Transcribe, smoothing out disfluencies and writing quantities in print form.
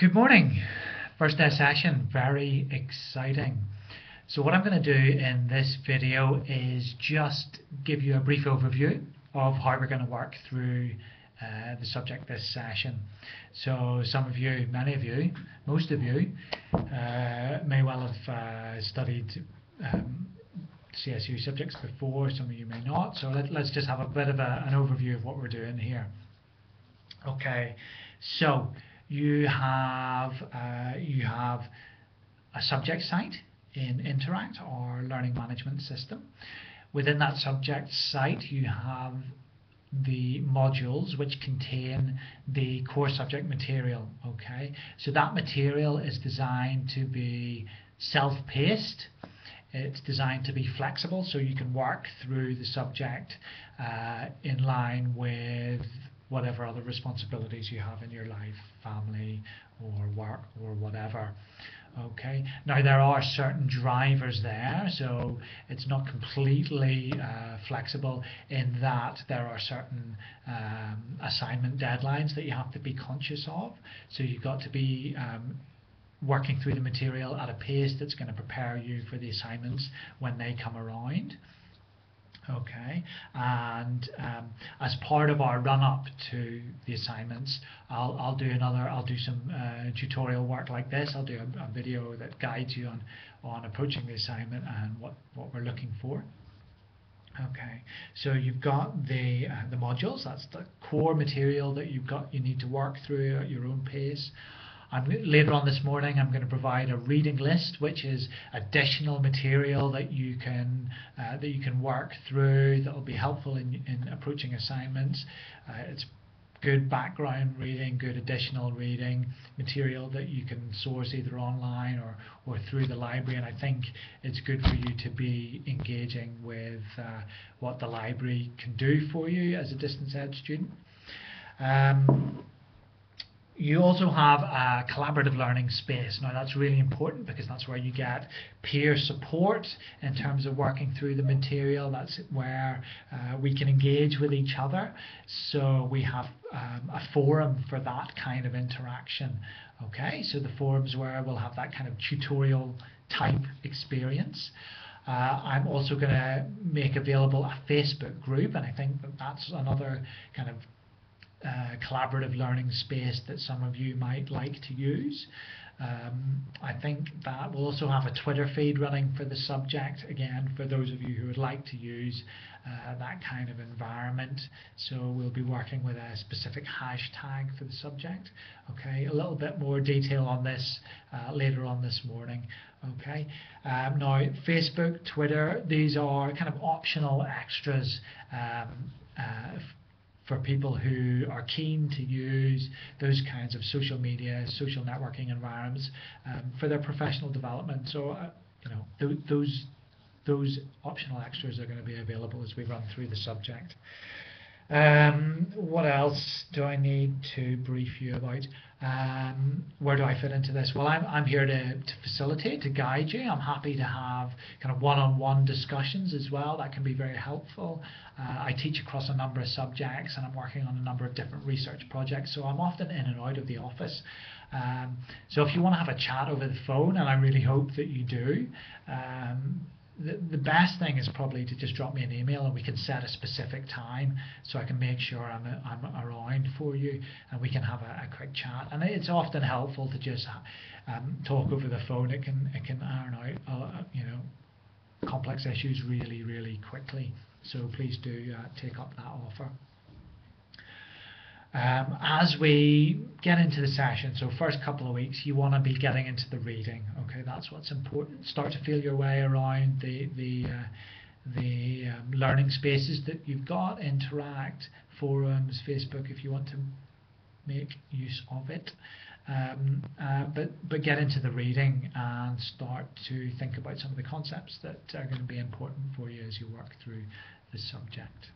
Good morning. First day session, very exciting. So what I'm going to do in this video is just give you a brief overview of how we're going to work through the subject this session. So some of you, many of you, most of you may well have studied CSU subjects before, some of you may not. So let's just have a bit of an overview of what we're doing here. Okay, so you have a subject site in Interact, our learning management system. Within that subject site you have the modules which contain the core subject material. Okay, so that material is designed to be self-paced. It's designed to be flexible, so you can work through the subject in line with whatever other responsibilities you have in your life, family or work or whatever. Okay, now there are certain drivers there, so it's not completely flexible in that there are certain assignment deadlines that you have to be conscious of. So you've got to be working through the material at a pace that's going to prepare you for the assignments when they come around. Okay, and as part of our run-up to the assignments, I'll do some tutorial work like this. I'll do a video that guides you on approaching the assignment and what we're looking for. Okay, so you've got the modules. That's the core material that you need to work through at your own pace. Later on this morning I'm going to provide a reading list, which is additional material that you can work through that will be helpful in approaching assignments. It's good background reading, good additional reading material that you can source either online or through the library, and I think it's good for you to be engaging with what the library can do for you as a distance ed student. You also have a collaborative learning space. Now that's really important because that's where you get peer support in terms of working through the material. That's where we can engage with each other. So we have a forum for that kind of interaction. Okay, so the forums where we'll have that kind of tutorial type experience. I'm also going to make available a Facebook group, and I think that's another kind of collaborative learning space that some of you might like to use. I think that we'll also have a Twitter feed running for the subject, again for those of you who would like to use that kind of environment. So we'll be working with a specific hashtag for the subject. Okay, a little bit more detail on this later on this morning. Okay, now Facebook, Twitter, these are kind of optional extras for people who are keen to use those kinds of social media, social networking environments for their professional development. So, those optional extras are going to be available as we run through the subject. What else do I need to brief you about? Where do I fit into this? Well, I'm here to facilitate, to guide you. I'm happy to have kind of one-on-one discussions as well. That can be very helpful. I teach across a number of subjects and I'm working on a number of different research projects, so I'm often in and out of the office. So if you want to have a chat over the phone, and I really hope that you do, the best thing is probably to just drop me an email and we can set a specific time so I can make sure I'm around for you and we can have a quick chat. And it's often helpful to just talk over the phone. It can iron out complex issues really quickly. So please do take up that offer. As we get into the session, so first couple of weeks, you want to be getting into the reading. Okay, that's what's important. Start to feel your way around the learning spaces that you've got, Interact, forums, Facebook, if you want to make use of it. But get into the reading and start to think about some of the concepts that are going to be important for you as you work through the subject.